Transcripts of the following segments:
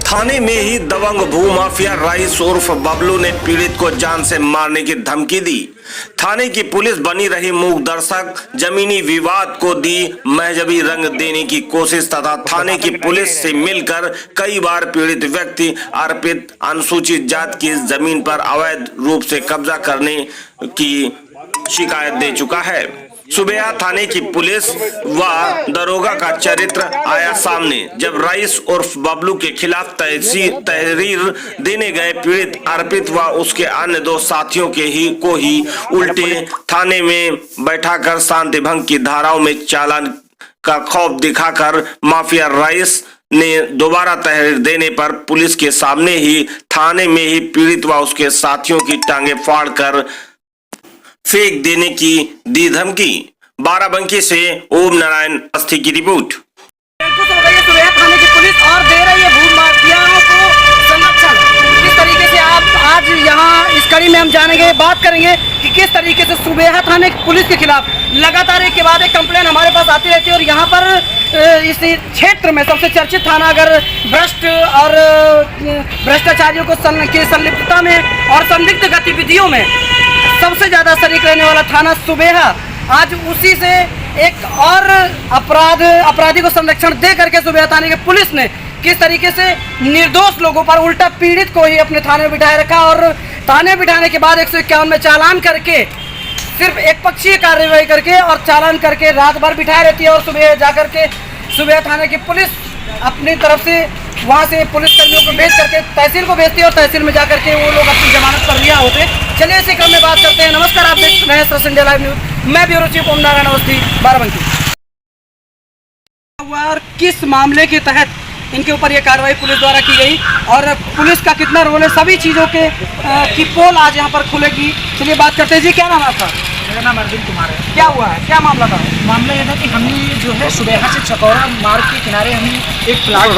थाने में ही दबंग भूमाफिया राइस उर्फ बबलू ने पीड़ित को जान से मारने की धमकी दी। थाने की पुलिस बनी रही मूक दर्शक, जमीनी विवाद को दी महजबी रंग देने की कोशिश तथा थाने की पुलिस से मिलकर कई बार पीड़ित व्यक्ति अर्पित अनुसूचित जाति की जमीन पर अवैध रूप से कब्जा करने की शिकायत दे चुका है। सुबेहा थाने की पुलिस व दरोगा का चरित्र आया सामने जब रईस उर्फ बबलू के खिलाफ तहरीर देने गए पीड़ित अर्पित व उसके अन्य दो साथियों के ही उल्टे थाने में बैठाकर शांति भंग की धाराओं में चालान का खौफ दिखाकर माफिया रईस ने दोबारा तहरीर देने पर पुलिस के सामने ही थाने में ही पीड़ित व उसके साथियों की टांगे फाड़कर फेंक देने की दी धमकी। बाराबंकी से ओम नारायण अस्थि की रिपोर्ट। सुबेहा थाने की पुलिस और दे रही है भूमाफियाओं को संरक्षण। किस तरीके से आप आज यहाँ इस कड़ी में हम जानेंगे, बात करेंगे कि किस तरीके से सुबेहा थाने की पुलिस के खिलाफ लगातार एक के बाद एक कंप्लेन हमारे पास आती रहती है और यहाँ पर इस क्षेत्र में सबसे चर्चित थाना अगर भ्रष्ट और भ्रष्टाचारियों को की संलिप्तता में और संदिग्ध गतिविधियों में सबसे ज्यादा शरीक रहने वाला थाना सुबेहा, आज उसी से एक और अपराधी को संरक्षण दे करके सुबेहा थाने की पुलिस ने किस तरीके से निर्दोष लोगों पर उल्टा पीड़ित को ही अपने थाने में बिठाए रखा और थाने बिठाने के बाद 151 में चालान करके सिर्फ एक पक्षीय कार्यवाही करके और चालान करके रात भर बिठाए रहती है और सुबह जाकर के सुबेहा थाने की पुलिस अपनी तरफ से वहाँ से पुलिस कर्मियों को भेज करके तहसील को भेजती है और तहसील में जाकर के वो लोग अपनी जमानत पर लिया होते। चलिए इसी क्रम में बात करते हैं। नमस्कार, आप देख रहे हैं ट्रस्ट इंडिया लाइव न्यूज। मैं ब्यूरो चीफ ओम नारायण अवस्थी, बाराबंकी। और किस मामले के तहत इनके ऊपर ये कार्रवाई पुलिस द्वारा की गई और पुलिस का कितना रोल है, सभी चीज़ों के की पोल आज यहाँ पर खुलेगी। चलिए बात करते हैं। जी क्या नाम है आपका? मेरा नाम अर्जुन कुमार है। क्या हुआ है, क्या मामला था? मामला ये था कि हम जो है सुबेहा से चकौरा मार्ग के किनारे हम एक प्लाट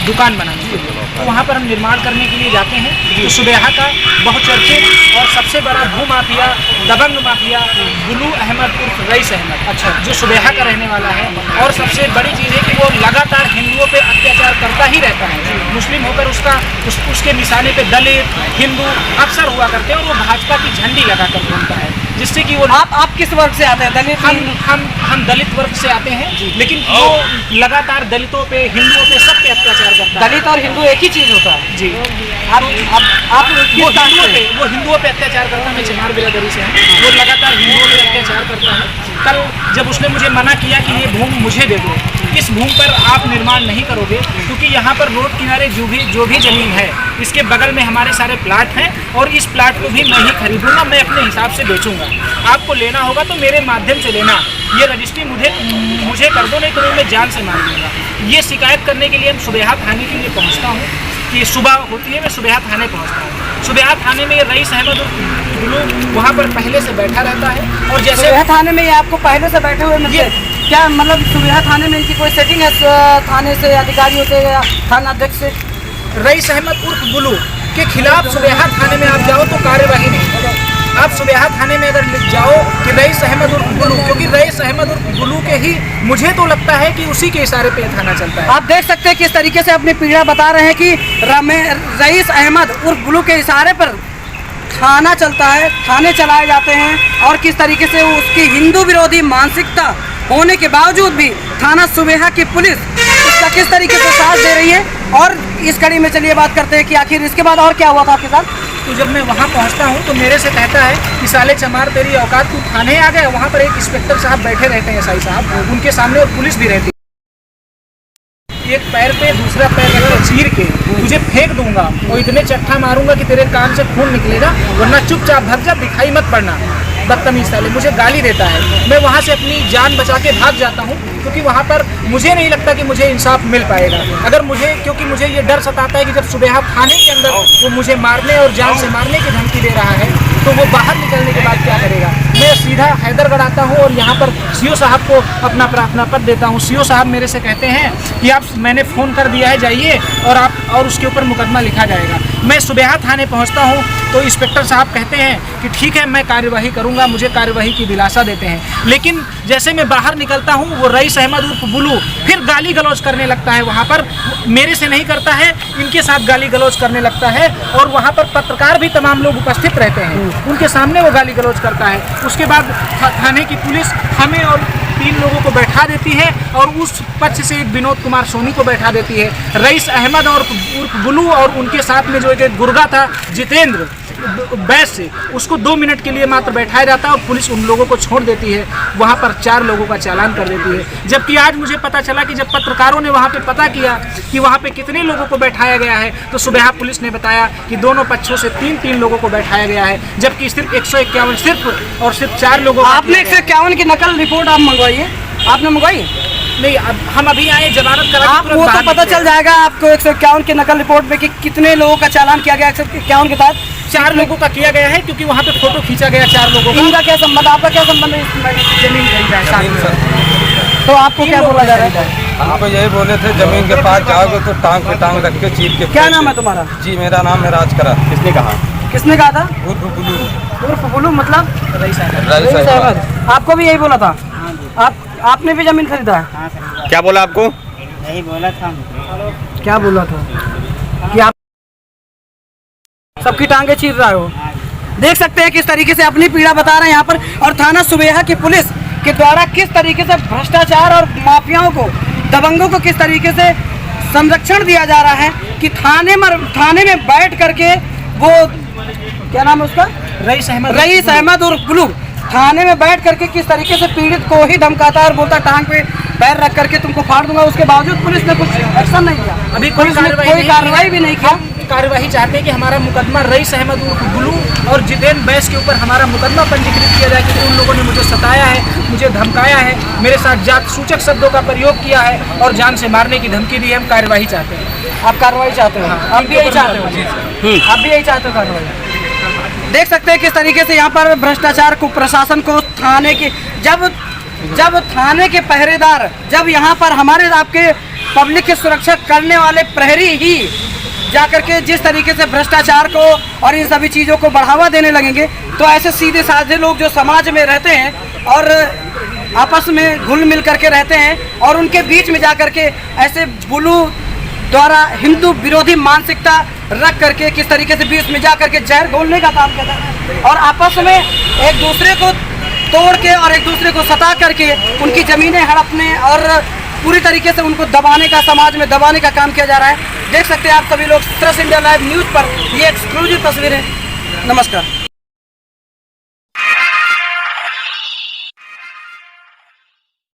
दुकान बनाने के लिए, तो वहाँ पर हम निर्माण करने के लिए जाते हैं। तो सुबेहा का बहुत चर्चित और सबसे बड़ा भूमाफिया दबंग माफिया गुलू अहमद उर्फ रईस अहमद, अच्छा, जो सुबेहा का रहने वाला है और सबसे बड़ी चीज़ है कि वो लगातार हिंदुओं पे अत्याचार करता ही रहता है। मुस्लिम होकर उसके निशाने पे दलित हिंदू अक्सर हुआ करते हैं और वो भाजपा की झंडी लगा कर घूमता है, जिससे कि वो आप किस वर्ग से आते हैं? दलित? हम दलित वर्ग से आते हैं, लेकिन वो लगातार दलितों पे हिंदुओं पे सब पे अत्याचार करता है। दलित और हिंदू एक ही चीज होता है जी। आप वो हिंदुओं पे अत्याचार करता है। मैं चमार बिरादरी से हूँ, वो लगातार हिंदुओं पे अत्याचार करता है। कल जब उसने मुझे मना किया कि ये भूमि मुझे दे दो, इस भूमि पर आप निर्माण नहीं करोगे क्योंकि यहाँ पर रोड किनारे जो भी ज़मीन है इसके बगल में हमारे सारे प्लाट हैं और इस प्लाट को भी मैं ही खरीदूंगा, मैं अपने हिसाब से बेचूंगा। आपको लेना होगा तो मेरे माध्यम से लेना, ये रजिस्ट्री मुझे कर दो, नहीं तो मैं जान से मार दूंगा। ये शिकायत करने के लिए हम सुबेहा थाने के लिए पहुँचता हूँ कि सुबह होती है, मैं सुबेहा थाने पहुँचता हूँ। सुबेहा थाने में ये रईस अहमद गुलू वहाँ पर पहले से बैठा रहता है और जैसे सुबेहा थाने में ये आपको पहले से बैठे हुए मिलते हैं? क्या मतलब सुबेहा थाने में इनकी कोई सेटिंग है थाने से अधिकारियों से या थाना अध्यक्ष से? रईस अहमद उर्फ गुलू के खिलाफ सुबेहा थाने में आप जाओ तो कार्यवाही नहीं। आप सुबेहा थाने में अगर लिख जाओ कि रईस अहमद उर्फ गुलू, क्योंकि रईस अहमद उर्फ गुलू के ही मुझे तो लगता है कि उसी के इशारे पे थाना चलता है। आप देख सकते हैं किस तरीके से अपनी पीड़ा बता रहे हैं कि रईस अहमद उर्फ गुलू के इशारे पर थाना चलता है, थाने चलाए जाते हैं और किस तरीके से उसकी हिंदू विरोधी मानसिकता होने के बावजूद भी थाना सुबेहा की पुलिस इसका किस तरीके से साथ दे रही है। और इस कड़ी में चलिए बात करते हैं कि आखिर इसके बाद और क्या हुआ था आपके साथ? तो जब मैं वहाँ पहुँचता हूँ तो मेरे से कहता है कि साले चमार तेरी औकात, तू थाने आ गया। वहाँ पर एक इंस्पेक्टर साहब बैठे रहते हैं, एसआई साहब, उनके सामने और पुलिस भी रहती है। एक पैर पे दूसरा पैर रख चीर के तुझे फेंक दूंगा और इतने चट्टा मारूंगा कि तेरे कान से खून निकलेगा, वरना चुपचाप भाग जा, दिखाई मत पड़ना। बदतमीज साले मुझे गाली देता है। मैं वहाँ से अपनी जान बचा के भाग जाता हूँ क्योंकि वहाँ पर मुझे नहीं लगता कि मुझे इंसाफ मिल पाएगा। अगर क्योंकि मुझे ये डर सताता है कि जब सुबेहा थाने के अंदर वो मुझे मारने और जान से मारने की धमकी दे रहा है तो वो बाहर निकलने के बाद क्या करेगा। मैं सीधा हैदरगढ़ आता हूँ और यहाँ पर सीओ साहब को अपना पद देता हूँ। सीओ साहब मेरे से कहते हैं कि मैंने फ़ोन कर दिया है, जाइए और उसके ऊपर मुकदमा लिखा जाएगा। मैं सुबेहा थाने पहुँचता हूँ तो इंस्पेक्टर साहब कहते हैं कि ठीक है, मैं कार्यवाही करूँगा, मुझे कार्यवाही की दिलासा देते हैं। लेकिन जैसे मैं बाहर निकलता हूँ, वो रईस अहमद उर्फ बुलू फिर गाली गलौज करने लगता है। वहाँ पर मेरे से नहीं करता है, इनके साथ गाली गलौज करने लगता है और वहाँ पर पत्रकार भी तमाम लोग उपस्थित रहते हैं, उनके सामने वो गाली गलौज करता है। उसके बाद थाने की पुलिस हमें और 3 लोगों को बैठा देती है और उस पक्ष से एक विनोद कुमार सोनी को बैठा देती है। रईस अहमद और उर्फ बुलू और उनके साथ में जो एक गुर्गा था जितेंद्र बैस से, उसको 2 मिनट के लिए मात्र बैठाया जाता है और पुलिस उन लोगों को छोड़ देती है। वहाँ पर 4 लोगों का चालान कर देती है। जबकि आज मुझे पता चला कि जब पत्रकारों ने वहाँ पे पता किया कि वहाँ पे कितने लोगों को बैठाया गया है, तो सुबह पुलिस ने बताया कि दोनों पक्षों से 3-3 लोगों को बैठाया गया है, जबकि सिर्फ 151 सिर्फ 4 लोगों। आपने 151 की नकल रिपोर्ट आप मंगवाई है? आपने मंगवाई नहीं? हम अभी आए जमानत करा, आप वो तो पता चल जाएगा आपको 151 की नकल रिपोर्ट में कि कितने लोगों का चालान किया गया। 151 के तहत 4 लोगों का किया गया है, क्योंकि वहाँ पे फोटो खींचा गया 4 लोगों का। इनका क्या संबंध, आपका क्या संबंध है? जमीन खरीदा है। तो आपको क्या बोला जा रहा है? हमको यही बोले थे जमीन के पास जाओगे तो टांग पे टांग रख के चीर के। क्या नाम है तुम्हारा? जी मेरा नाम है राजकरा। किसने कहा? किसने कहा था? उर्फ बुलू मतलब रईस रईस अहमद। आपको भी यही बोला था? आपने भी जमीन खरीदा है? क्या बोला आपको? नहीं बोला था। क्या बोला था? कि आप सबकी टांगे चीर रहा हो। देख सकते हैं किस तरीके से अपनी पीड़ा बता रहे हैं यहाँ पर, और थाना सुबेहा की पुलिस के द्वारा किस तरीके से भ्रष्टाचार और माफियाओं को, दबंगों को किस तरीके से संरक्षण दिया जा रहा है कि थाने में बैठ करके वो, क्या नाम है उसका, रईस अहमद और बुलू थाने में बैठ करके किस तरीके से पीड़ित को ही धमकाता है और बोलता टांग पे पैर रख करके तुमको फाड़ दूंगा। उसके बावजूद पुलिस ने कुछ एक्शन नहीं किया, अभी कोई कार्रवाई भी नहीं किया। कार्यवाही चाहते हैं कि हमारा मुकदमा रईस अहमद उर्फ बुलू और जितेंद्र बैस के ऊपर हमारा मुकदमा पंजीकृत किया जाए, क्योंकि उन लोगों ने मुझे सताया है, मुझे धमकाया है, मेरे साथ जात सूचक शब्दों का प्रयोग किया है और जान से मारने की धमकी दी है। हम कार्यवाही चाहते हैं। आप कार्रवाई चाहते हो? आप भी यही चाहते हो? आप भी यही चाहते हो कार्रवाई? देख सकते हैं किस तरीके से यहाँ पर भ्रष्टाचार को, प्रशासन को, थाने के जब थाने के पहरेदार, जब यहाँ पर हमारे आपके पब्लिक की सुरक्षा करने वाले प्रहरी ही जाकर के जिस तरीके से भ्रष्टाचार को और इन सभी चीज़ों को बढ़ावा देने लगेंगे, तो ऐसे सीधे साधे लोग जो समाज में रहते हैं और आपस में घुल मिल करके रहते हैं और उनके बीच में जाकर के ऐसे बुलू द्वारा हिंदू विरोधी मानसिकता रख करके किस तरीके से बीच में जा करके जहर घोलने का काम करता है और आपस में एक दूसरे को तोड़ के और एक दूसरे को सता करके उनकी ज़मीनें हड़पने और पूरी तरीके से उनको दबाने का, समाज में दबाने का काम किया जा रहा है। देख सकते हैं आप सभी लोग ट्रस्ट इंडिया लाइव न्यूज़ पर ये एक्सक्लूसिव तस्वीरें। नमस्कार।